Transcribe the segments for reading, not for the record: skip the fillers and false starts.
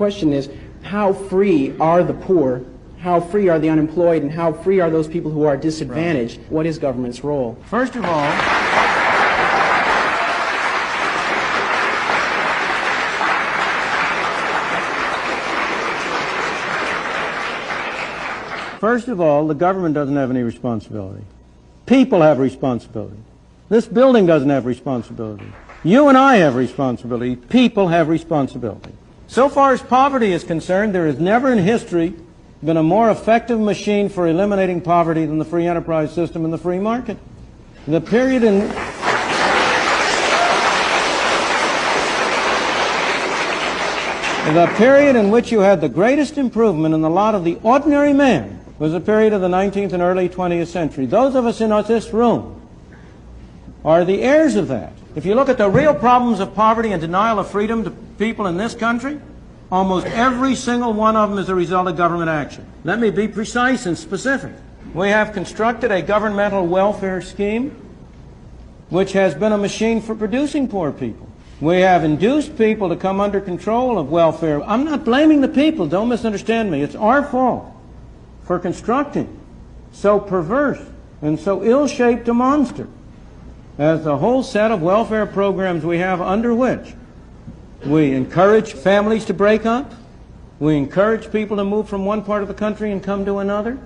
Question is, how free are the poor, how free are the unemployed, and how free are those people who are disadvantaged? Right. What is government's role? First of all, the government doesn't have any responsibility. People have responsibility. This building doesn't have responsibility. You and I have responsibility. People have responsibility. So far as poverty is concerned, there has never in history been a more effective machine for eliminating poverty than the free enterprise system and the free market. The period in which you had the greatest improvement in the lot of the ordinary man was the period of the 19th and early 20th century. Those of us in this room are the heirs of that. If you look at the real problems of poverty and denial of freedom to people in this country, almost every single one of them is a result of government action. Let me be precise and specific. We have constructed a governmental welfare scheme which has been a machine for producing poor people. We have induced people to come under control of welfare. I'm not blaming the people, don't misunderstand me. It's our fault for constructing so perverse and so ill-shaped a monster as the whole set of welfare programs we have, under which we encourage families to break up, we encourage people to move from one part of the country and come to another,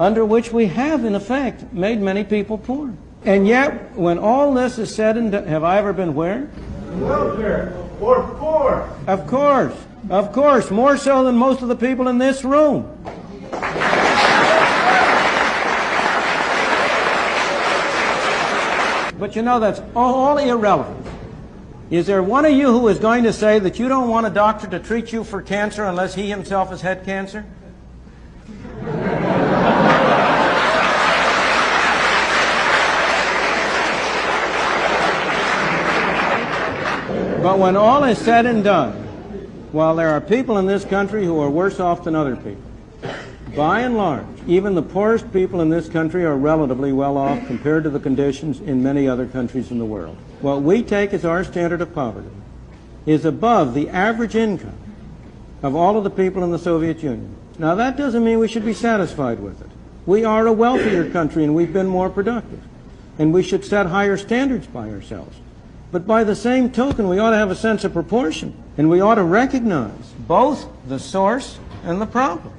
under which we have, in effect, made many people poor. And yet, when all this is said and done, have I ever been where? Welfare or poor. Of course, more so than most of the people in this room. But you know, that's all irrelevant. Is there one of you who is going to say that you don't want a doctor to treat you for cancer unless he himself has had cancer? But when all is said and done, while there are people in this country who are worse off than other people, by and large, even the poorest people in this country are relatively well off compared to the conditions in many other countries in the world. What we take as our standard of poverty is above the average income of all of the people in the Soviet Union. Now, that doesn't mean we should be satisfied with it. We are a wealthier country and we've been more productive. And we should set higher standards by ourselves. But by the same token, we ought to have a sense of proportion. And we ought to recognize both the source and the problem.